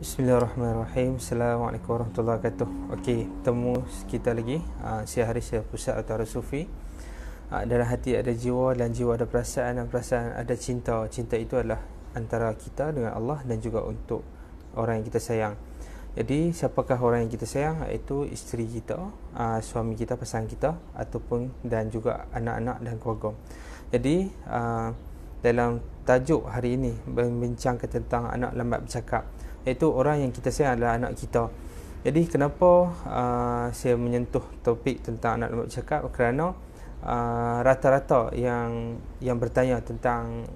Bismillahirrahmanirrahim. Assalamualaikum warahmatullahi wabarakatuh. Okey, temu kita lagi. Siang hari saya Pusat Utara Sufi. Dalam hati ada jiwa dan jiwa ada perasaan dan perasaan ada cinta. Cinta itu adalah antara kita dengan Allah dan juga untuk orang yang kita sayang. Jadi siapakah orang yang kita sayang? Iaitu isteri kita, suami kita, pasangan kita, ataupun dan juga anak-anak dan keluarga. Jadi dalam tajuk hari ini membincangkan tentang anak lambat bercakap, iaitu orang yang kita sayang adalah anak kita. Jadi kenapa saya menyentuh topik tentang anak lambat bercakap? Kerana rata-rata yang bertanya tentang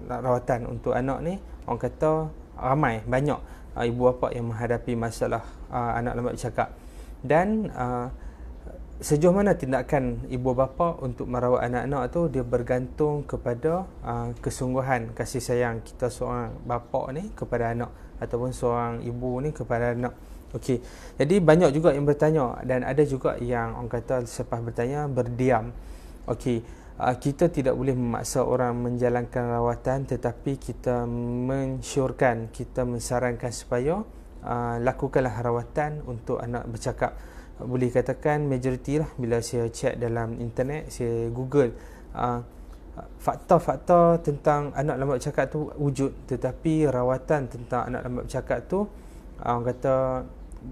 rawatan untuk anak ni, orang kata ramai, banyak ibu bapa yang menghadapi masalah anak lambat bercakap. Dan sejauh mana tindakan ibu bapa untuk merawat anak-anak tu, dia bergantung kepada kesungguhan kasih sayang kita seorang bapa ni kepada anak, ataupun seorang ibu ni kepada anak. Okey. Jadi banyak juga yang bertanya, dan ada juga yang orang kata selepas bertanya berdiam. Okey, kita tidak boleh memaksa orang menjalankan rawatan, tetapi kita mensyorkan, kita mensarankan supaya lakukanlah rawatan untuk anak bercakap. Boleh katakan majoriti lah, bila saya check dalam internet, saya google fakta-fakta tentang anak lambat bercakap tu wujud, tetapi rawatan tentang anak lambat bercakap tu orang kata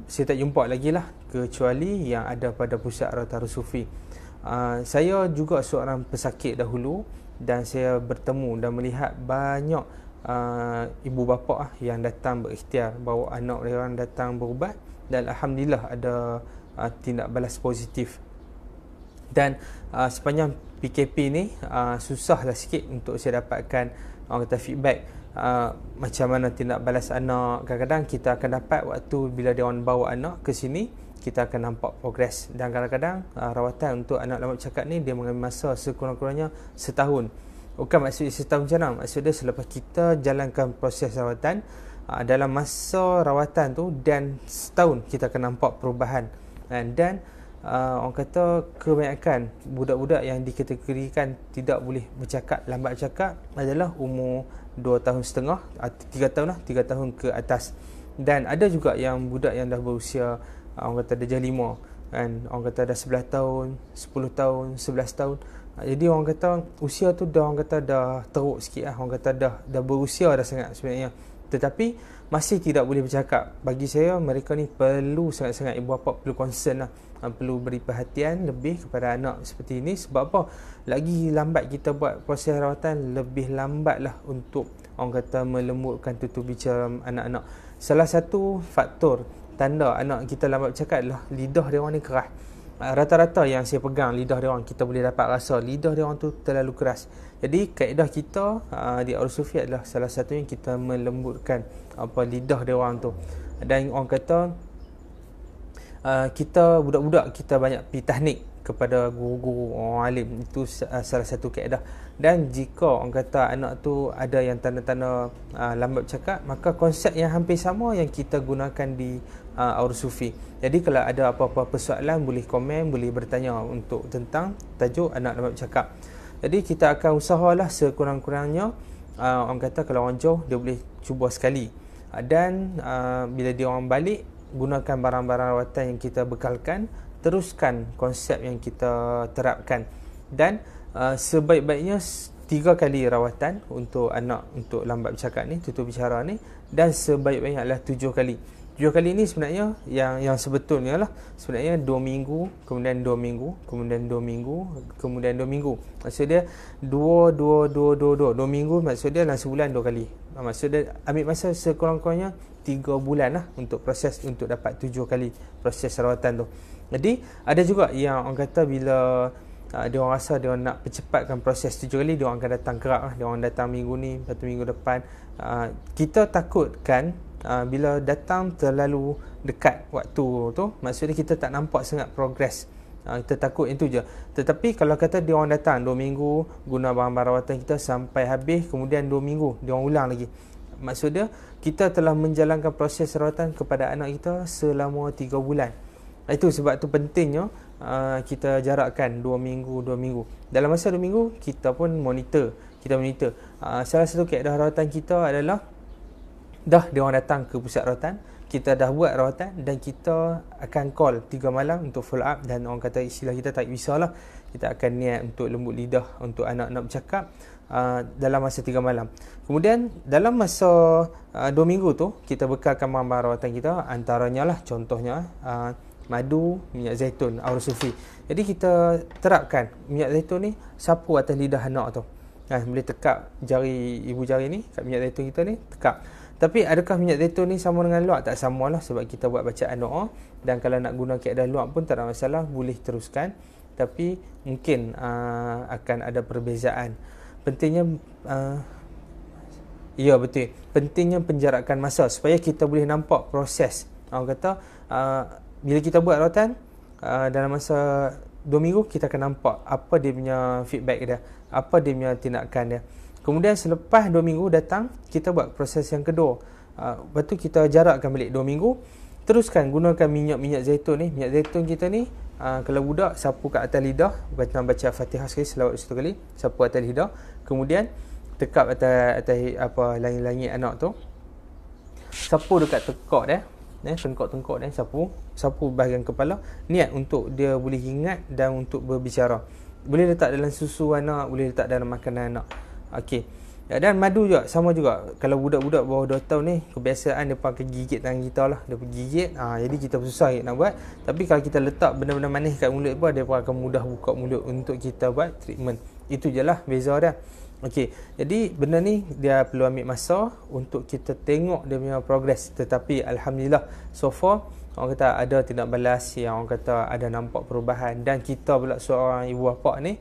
saya tak jumpa lagi lah, kecuali yang ada pada Pusat Rawatan Sufi. Saya juga seorang pesakit dahulu, dan saya bertemu dan melihat banyak ibu bapa yang datang berikhtiar bawa anak mereka datang berubat, dan alhamdulillah ada tindak balas positif. Dan sepanjang PKP ni susahlah sikit untuk saya dapatkan orang kata feedback macam mana tindak balas anak. Kadang-kadang kita akan dapat waktu bila dia orang bawa anak ke sini, kita akan nampak progres. Dan kadang-kadang rawatan untuk anak lambat bercakap ni dia mengambil masa sekurang-kurangnya setahun. Bukan maksudnya setahun macam mana, maksudnya selepas kita jalankan proses rawatan, dalam masa rawatan tu dan setahun kita akan nampak perubahan. Dan orang kata kebanyakan budak-budak yang dikategorikan tidak boleh bercakap, lambat bercakap adalah umur 2 tahun setengah, 3 tahun lah, 3 tahun ke atas. Dan ada juga yang budak yang dah berusia orang kata darjah 5, kan, orang kata dah 11 tahun, 10 tahun, 11 tahun. Jadi orang kata usia tu dah, orang kata dah teruk sikit lah, orang kata dah berusia dah sangat sebenarnya, tetapi masih tidak boleh bercakap. Bagi saya mereka ni perlu sangat-sangat, ibu bapa perlu concern lah, perlu beri perhatian lebih kepada anak seperti ini. Sebab apa? Lagi lambat kita buat proses rawatan, lebih lambat lah untuk orang kata melembutkan tutur bicara anak-anak. Salah satu faktor tanda anak kita lambat bercakap adalah lidah dia orang ni keras. Rata-rata yang saya pegang lidah dia orang, kita boleh dapat rasa lidah dia orang tu terlalu keras. Jadi kaedah kita di Al-Sufi adalah salah satunya kita melembutkan lidah dia orang tu. Dan orang kata kita budak-budak kita banyak pergi tahnik kepada guru-guru, orang alim. Itu salah satu kaedah. Dan jika orang kata anak tu ada yang tanda-tanda lambat bercakap, maka konsep yang hampir sama yang kita gunakan di Al-Sufi. Jadi kalau ada apa-apa persoalan, boleh komen, boleh bertanya untuk tentang tajuk anak lambat bercakap. Jadi kita akan usahalah sekurang-kurangnya, orang kata kalau orang jauh dia boleh cuba sekali. Dan bila dia orang balik, gunakan barang-barang rawatan yang kita bekalkan, teruskan konsep yang kita terapkan. Dan sebaik-baiknya 3 kali rawatan untuk anak untuk lambat bercakap ni, tutur bicara ni, dan sebaik-baiknya adalah 7 kali. 7 kali ni sebenarnya yang sebetulnya lah, sebenarnya 2 minggu, kemudian 2 minggu, kemudian 2 minggu, kemudian 2 minggu. Maksud dia 2 minggu, maksud dia dalam sebulan 2 kali. Maksud dia ambil masa sekurang-kurangnya 3 bulan lah untuk proses, untuk dapat 7 kali proses rawatan tu. Jadi ada juga yang orang kata bila dia orang rasa dia orang nak percepatkan proses 7 kali, dia orang akan datang kerap lah. Dia orang datang minggu ni, lepas tu minggu depan. Kita takutkan bila datang terlalu dekat waktu tu, maksudnya kita tak nampak sangat progres. Kita takut itu je. Tetapi kalau kata dia orang datang 2 minggu, guna barang-barang rawatan kita sampai habis, kemudian 2 minggu dia orang ulang lagi, maksud dia kita telah menjalankan proses rawatan kepada anak kita selama 3 bulan. Itu sebab tu pentingnya kita jarakkan 2 minggu. Dalam masa 2 minggu kita pun monitor. Salah satu kaedah rawatan kita adalah dah dia orang datang ke pusat rawatan, kita dah buat rawatan dan kita akan call 3 malam untuk follow up, dan orang kata istilah kita tak kisahlah, kita akan niat untuk lembut lidah untuk anak nak bercakap dalam masa 3 malam. Kemudian dalam masa 2 minggu tu kita bekalkan bahan-bahan rawatan kita, antaranya lah contohnya madu, minyak zaitun, aur sufi. Jadi kita terapkan minyak zaitun ni sapu atas lidah anak tu. Boleh tekap jari, ibu jari ni kat minyak zaitun kita ni, tekap. Tapi adakah minyak zaitun ni sama dengan luak? Tak sama lah, sebab kita buat bacaan doa. Dan kalau nak guna keadaan luak pun tak ada masalah, boleh teruskan. Tapi mungkin akan ada perbezaan. Pentingnya ya betul, pentingnya penjarakan masa supaya kita boleh nampak proses. Orang kata bila kita buat rawatan dalam masa 2 minggu, kita akan nampak apa dia punya feedback dia, apa dia punya tindakan dia. Kemudian selepas 2 minggu datang, kita buat proses yang kedua. Lepas tu kita jarakkan balik 2 minggu. Teruskan gunakan minyak zaitun ni. Minyak zaitun kita ni, kalau budak, sapu kat atas lidah, baca Fatihah sekali, selawat 1 kali, sapu atas lidah. Kemudian tekap atas apa langit-langit anak tu. Sapu dekat tekak dia, tengkok-tengkok dia, sapu bahagian kepala. Niat untuk dia boleh ingat dan untuk berbicara. Boleh letak dalam susu anak, boleh letak dalam makanan anak. Okey. Dan madu juga sama juga. Kalau budak-budak bawah 2 tahun ni, kebiasaan dia pakai gigit tangan kita lah. Dia pergi gigit, jadi kita susah nak buat. Tapi kalau kita letak benda-benda manis kat mulut pun, dia pun akan mudah buka mulut untuk kita buat treatment. Itu je lah beza dia. Okey. Jadi benda ni dia perlu ambil masa untuk kita tengok dia punya progress. Tetapi alhamdulillah so far orang kata ada tindak balas yang orang kata ada nampak perubahan. Dan kita pula seorang ibu bapa ni,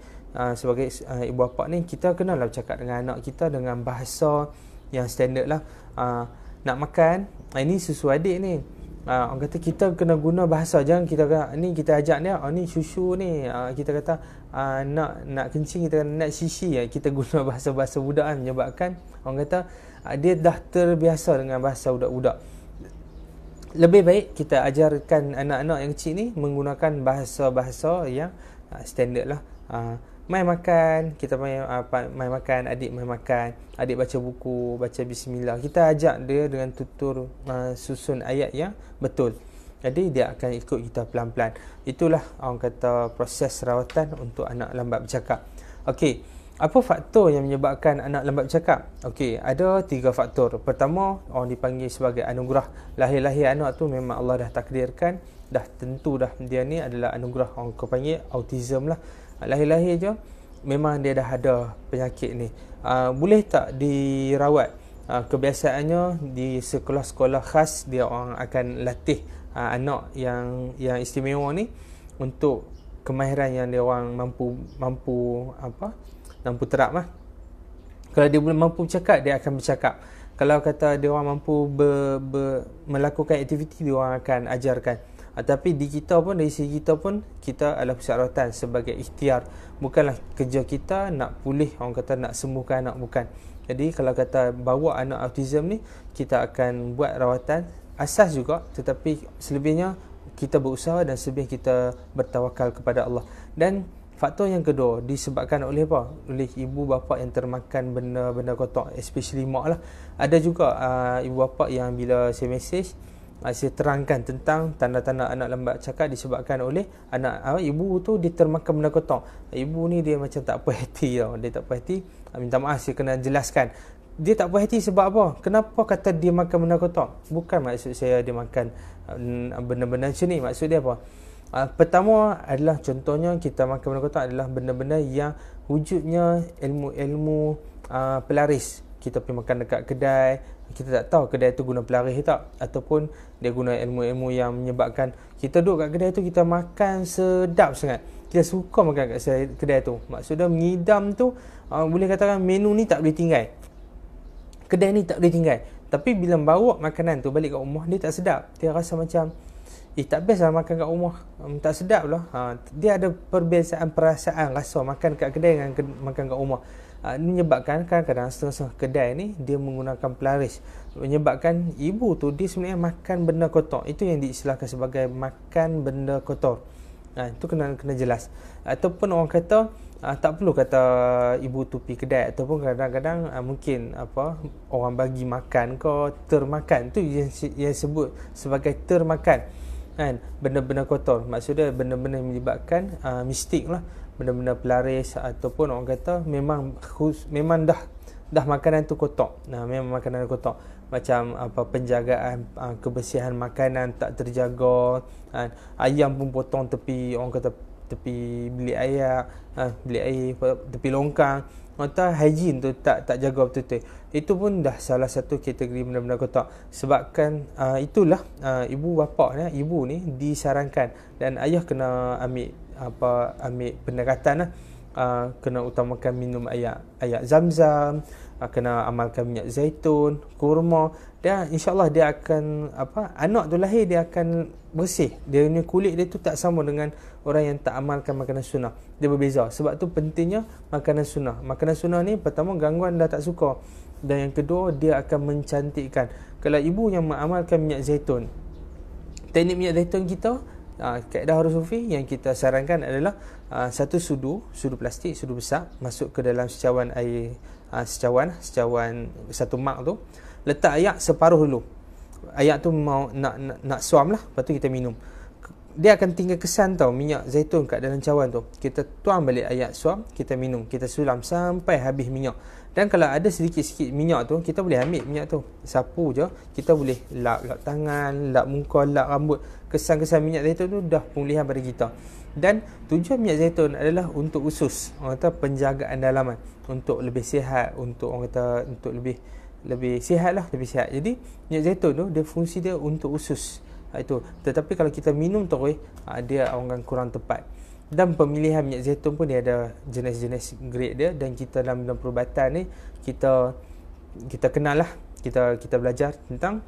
sebagai ibu bapa ni, kita kenalah bercakap dengan anak kita dengan bahasa yang standard lah. Nak makan, ini susu adik ni, orang kata kita kena guna bahasa. Jangan kita ni kita ajak dia, ni susu ni, kita kata nak kencing, kita nak sisi, kita guna bahasa-bahasa budak kan, menyebabkan orang kata dia dah terbiasa dengan bahasa budak-budak. Lebih baik kita ajarkan anak-anak yang kecil ni menggunakan bahasa-bahasa yang standard lah. Mai makan, kita mai makan, adik mai makan, adik baca buku, baca bismillah. Kita ajak dia dengan tutur susun ayat yang betul. Jadi dia akan ikut kita pelan-pelan. Itulah orang kata proses rawatan untuk anak lambat bercakap. Okey, apa faktor yang menyebabkan anak lambat bercakap? Okey, ada 3 faktor. Pertama, orang dipanggil sebagai anugerah. Lahir-lahir anak tu memang Allah dah takdirkan, dah tentu dah dia ni adalah anugerah. Orang panggil autism lah. Lahir-lahir je memang dia dah ada penyakit ni. Boleh tak dirawat? Kebiasaannya di sekolah-sekolah khas, dia orang akan latih anak yang istimewa ni untuk kemahiran yang dia orang mampu terap lah. Kalau dia boleh mampu bercakap, dia akan bercakap. Kalau kata dia orang mampu melakukan aktiviti, dia orang akan ajarkan. Tapi di kita pun, dari segi kita pun, kita adalah pusat rawatan sebagai ikhtiar. Bukanlah kerja kita nak pulih, orang kata nak sembuhkan anak, bukan. Jadi kalau kata bawa anak autism ni, kita akan buat rawatan asas juga, tetapi selebihnya kita berusaha dan selebihnya kita bertawakal kepada Allah. Dan faktor yang kedua disebabkan oleh apa? Oleh ibu bapa yang termakan benda-benda kotor, especially mak lah. Ada juga ibu bapa yang bila saya message, saya terangkan tentang tanda-tanda anak lambat cakap disebabkan oleh ibu tu dia termakan benda kotor. Ibu ni dia macam tak puas hati tau. Dia tak puas hati. Minta maaf, saya kena jelaskan. Dia tak puas hati sebab apa? Kenapa kata dia makan benda kotor? Bukan maksud saya dia makan benda-benda macam ni. Maksud dia apa? Pertama adalah, contohnya kita makan benda kotor adalah benda-benda yang wujudnya ilmu-ilmu pelaris. Kita pergi makan dekat kedai, kita tak tahu kedai tu guna pelaris tak, ataupun dia guna ilmu-ilmu yang menyebabkan kita duduk kat kedai tu, kita makan sedap sangat, kita suka makan kat kedai tu. Maksudnya mengidam tu, boleh katakan menu ni tak boleh tinggal, kedai ni tak boleh tinggal. Tapi bila bawa makanan tu balik kat rumah, dia tak sedap. Dia rasa macam tak best lah makan kat rumah, tak sedap lah. Dia ada perbezaan perasaan rasa makan kat kedai dengan makan kat rumah. Menyebabkan kadang-kadang setengah-setengah kedai ni dia menggunakan pelaris, menyebabkan ibu tu dia sebenarnya makan benda kotor. Itu yang diistilahkan sebagai makan benda kotor. Itu kena jelas. Ataupun orang kata tak perlu kata ibu tu pergi kedai, ataupun kadang-kadang mungkin orang bagi makan ke termakan, tu yang sebut sebagai termakan kan, benda-benda kotor. Maksudnya benda-benda yang menyebabkan mistik lah, benda-benda pelaris, ataupun orang kata memang dah makanan tu kotor. Memang makanan kotor, macam penjagaan kebersihan makanan tak terjaga kan. Ayam pun potong tepi, orang kata tepi bilik air, tepi longkang, atau hygiene tu tak jaga betul-betul. Itu pun dah salah satu kategori benda-benda kotor. Sebabkan itulah ibu bapa ibu ni disarankan, dan ayah kena ambil pendekatan lah. Kena utamakan minum air zam-zam, kena amalkan minyak zaitun, kurma, dan insyaAllah dia akan anak tu lahir dia akan bersih. Dia punya kulit dia tu tak sama dengan orang yang tak amalkan makanan sunnah. Dia berbeza. Sebab tu pentingnya makanan sunnah. Makanan sunnah ni pertama gangguan dah tak suka, dan yang kedua dia akan mencantikkan. Kalau ibu yang mengamalkan minyak zaitun, teknik minyak zaitun kita, kaedah Harus Sufi yang kita sarankan adalah satu sudu plastik, sudu besar, masuk ke dalam secawan air, secawan 1 mak tu, letak air separuh dulu. Air tu mau nak suam lah, lepas tu kita minum. Dia akan tinggal kesan tau, minyak zaitun kat dalam cawan tu. Kita tuang balik air suam, kita minum, kita sulam sampai habis minyak. Dan kalau ada sedikit-sikit minyak tu, kita boleh ambil minyak tu, sapu je, kita boleh lap tangan, lap muka, lap rambut. Kesan-kesan minyak zaitun tu dah pemulihan pada kita. Dan tujuan minyak zaitun adalah untuk usus, orang kata penjagaan dalaman, untuk lebih sihat, untuk orang kata untuk lebih sihat lah, lebih sihat. Jadi minyak zaitun tu dia fungsi dia untuk usus. Itu. Tetapi kalau kita minum terus, dia orang kurang tepat. Dan pemilihan minyak zaitun pun dia ada jenis-jenis grade dia, dan kita dalam perubatan ni kita kenal lah, kita belajar tentang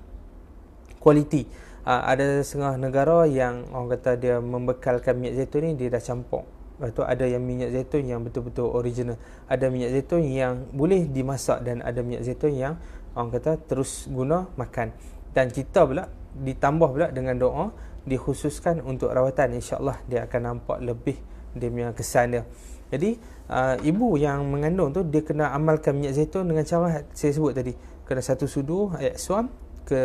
kualiti. Ada setengah negara yang orang kata dia membekalkan minyak zaitun ni dia dah campur. Lepas tu ada yang minyak zaitun yang betul-betul original, ada minyak zaitun yang boleh dimasak, dan ada minyak zaitun yang orang kata terus guna makan. Dan kita pula ditambah pula dengan doa, dikhususkan untuk rawatan, insya-Allah dia akan nampak lebih dia punya kesan dia. Jadi ibu yang mengandung tu dia kena amalkan minyak zaitun dengan cara saya sebut tadi. Kena satu sudu air suam ke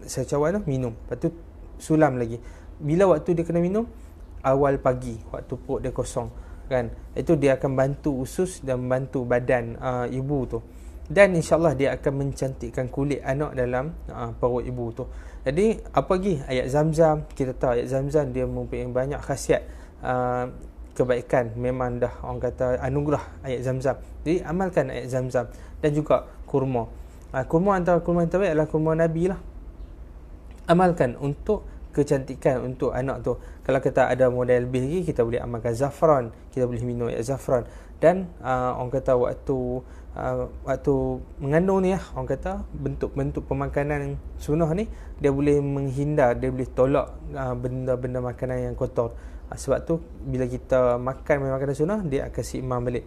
secawan tu minum, lepas tu sulam lagi. Bila waktu dia kena minum? Awal pagi, waktu perut dia kosong kan. Itu dia akan bantu usus dan bantu badan ibu tu, dan insyaAllah dia akan mencantikkan kulit anak dalam perut ibu tu. Jadi apa lagi? Ayat zam-zam, kita tahu ayat zam-zam dia mempunyai banyak khasiat kebaikan. Memang dah orang kata anugerah ayat zam-zam. Jadi amalkan ayat zam-zam. Dan juga kurma. Kurma antara kurma yang terbaik adalah kurma Nabi lah. Amalkan untuk kecantikan untuk anak tu. Kalau kita ada model lebih lagi, kita boleh amalkan zafran, kita boleh minum ayat zafran. Dan orang kata waktu mengandung ni orang kata bentuk-bentuk pemakanan sunnah ni dia boleh menghindar, dia boleh tolak benda-benda makanan yang kotor. Sebab tu bila kita makan makanan sunnah, dia akan seimbang balik.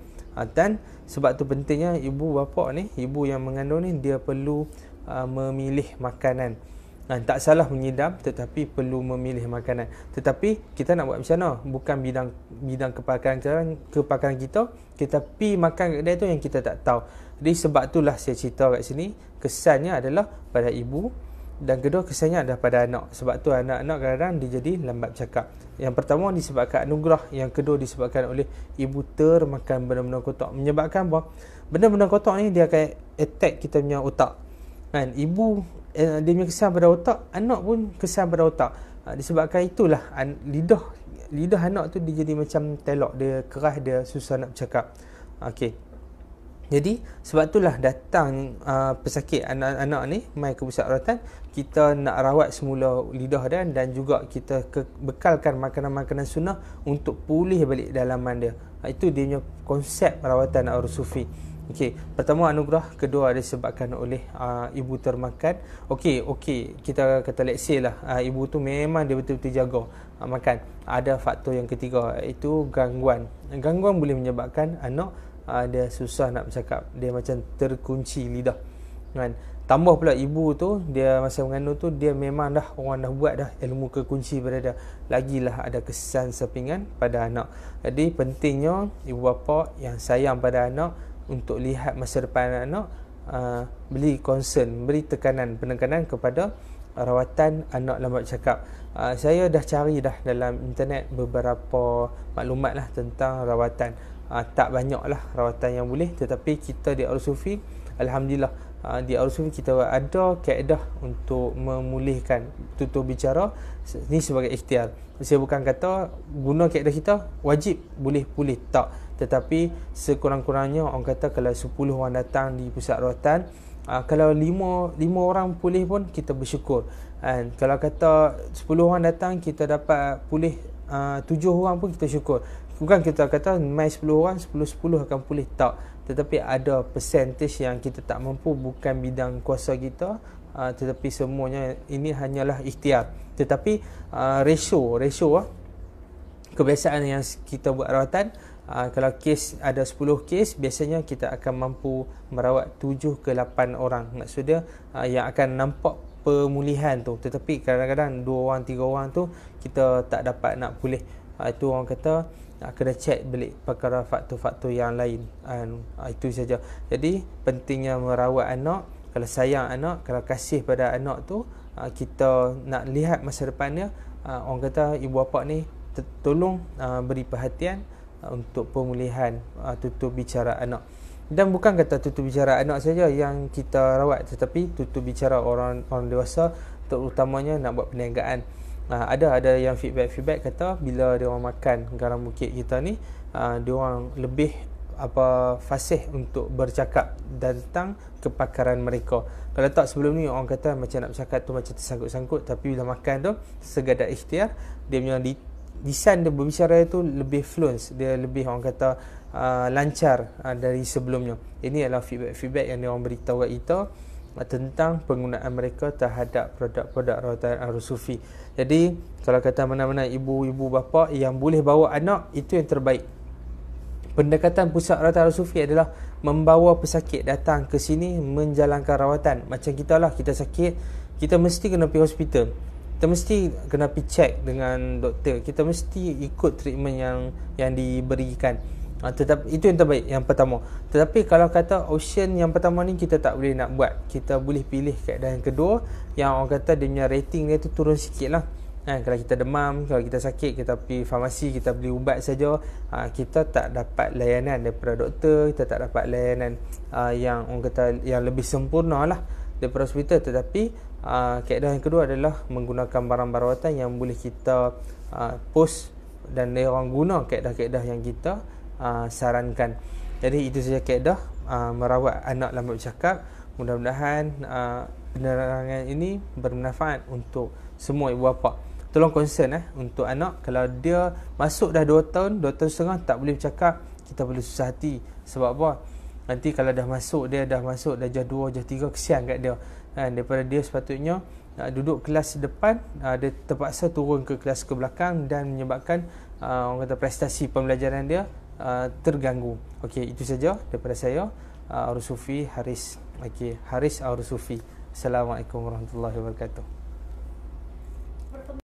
Dan sebab tu pentingnya ibu bapa ni, ibu yang mengandung ni, dia perlu memilih makanan. Tak salah menyidam, tetapi perlu memilih makanan. Tetapi kita nak buat macam mana? Bukan bidang kepakaran kita pi makan kat kedai tu yang kita tak tahu. Jadi sebab itulah saya cerita kat sini, kesannya adalah pada ibu, dan kedua kesannya adalah pada anak. Sebab tu anak-anak kadang-kadang dia jadi lambat bercakap. Yang pertama disebabkan anugerah, yang kedua disebabkan oleh ibu termakan benda-benda kotor. Menyebabkan apa? Benda-benda kotor ni dia akan attack kita punya otak kan. Ibu dia punya kesan pada otak, anak pun kesan pada otak. Disebabkan itulah lidah anak tu dia jadi macam telok, dia keras, dia susah nak bercakap. Okey. Jadi sebab itulah datang pesakit anak-anak ni mai ke pusat rawatan, kita nak rawat semula lidah dia, dan juga kita bekalkan makanan-makanan sunnah untuk pulih balik dalaman dia. Itu dia punya konsep rawatan Harus Sufi. Okey, pertama anugerah, kedua disebabkan oleh ibu termakan. Okey, kita kata let's say lah, ibu tu memang dia betul-betul jaga makan. Ada faktor yang ketiga, iaitu gangguan. Gangguan boleh menyebabkan anak dia susah nak bercakap, dia macam terkunci lidah kan. Tambah pula ibu tu, dia masa mengandung tu, dia memang dah orang dah buat dah ilmu kekunci pada dia. Lagilah ada kesan sampingan pada anak. Jadi pentingnya ibu bapa yang sayang pada anak untuk lihat masa depan anak, beri concern, beri penekanan kepada rawatan anak lambat bercakap. Saya dah cari dah dalam internet beberapa maklumat lah tentang rawatan. Tak banyak lah rawatan yang boleh, tetapi kita di Al-Sufi, alhamdulillah, di Al-Sufi kita ada kaedah untuk memulihkan tutur bicara ni sebagai ikhtiar. Saya bukan kata guna kaedah kita wajib boleh pulih, tak, tetapi sekurang-kurangnya orang kata kalau 10 orang datang di pusat rawatan, kalau 5 orang pulih pun kita bersyukur. Dan kalau kata 10 orang datang kita dapat pulih 7 orang pun kita syukur. Bukan kita kata mai 10 orang 10 akan pulih, tak, tetapi ada percentage yang kita tak mampu, bukan bidang kuasa kita, tetapi semuanya ini hanyalah ikhtiar. Tetapi ratio kebiasaan yang kita buat rawatan, kalau kes ada 10 kes, biasanya kita akan mampu merawat 7 ke 8 orang. Maksudnya yang akan nampak pemulihan tu. Tetapi kadang-kadang 2 orang 3 orang tu kita tak dapat nak pulih. Itu orang kata kena cek balik perkara faktor-faktor yang lain. Itu saja. Jadi pentingnya merawat anak. Kalau sayang anak, kalau kasih pada anak tu, kita nak lihat masa depannya, orang kata ibu bapa ni tolong beri perhatian untuk pemulihan tutur bicara anak. Dan bukan kata tutur bicara anak saja yang kita rawat, tetapi tutur bicara orang dewasa, terutamanya nak buat perniagaan. Ada yang feedback kata bila dia orang makan garam bukit kita ni, dia orang lebih fasih untuk bercakap tentang kepakaran mereka. Kalau tak sebelum ni orang kata macam nak bercakap tu macam tersangkut-sangkut, tapi bila makan tu sekadar ikhtiar, dia punya lisan dia berbicara itu lebih fluent, dia lebih orang kata lancar dari sebelumnya. Ini adalah feedback yang dia orang beritahu kat kita tentang penggunaan mereka terhadap produk-produk rawatan Al-Sufi. Jadi kalau kata mana-mana ibu bapa yang boleh bawa anak, itu yang terbaik. Pendekatan pusat rawatan Al-Sufi adalah membawa pesakit datang ke sini menjalankan rawatan. Macam kita lah, kita sakit, kita mesti kena pergi hospital, kita mesti kena pergi check dengan doktor, kita mesti ikut treatment yang diberikan. Tetapi itu yang terbaik, yang pertama. Tetapi kalau kata option yang pertama ni kita tak boleh nak buat, kita boleh pilih keadaan yang kedua, yang orang kata dia punya rating dia tu turun sikit lah. Kalau kita demam, kalau kita sakit, kita pergi farmasi, kita beli ubat saja, kita tak dapat layanan daripada doktor, kita tak dapat layanan yang orang kata yang lebih sempurna lah daripada hospital. Tetapi keadaan yang kedua adalah menggunakan barang-barang rawatan yang boleh kita post, dan dia orang guna kaedah-kaedah yang kita sarankan. Jadi itu saja kaedah merawat anak lambat bercakap. Mudah-mudahan penerangan ini bermanfaat untuk semua ibu bapa. Tolong concern untuk anak. Kalau dia masuk dah 2 tahun, 2 tahun setengah tak boleh bercakap, kita perlu susah hati. Sebab apa? Nanti kalau dah masuk dah jah 2, jah 3, kesian kat dia. Daripada dia sepatutnya duduk kelas depan, dia terpaksa turun ke kelas ke belakang dan menyebabkan orang kata prestasi pembelajaran dia terganggu. Okey, itu saja daripada saya, Al-Sufi Haris. Haris Al-Sufi. Assalamualaikum warahmatullahi wabarakatuh.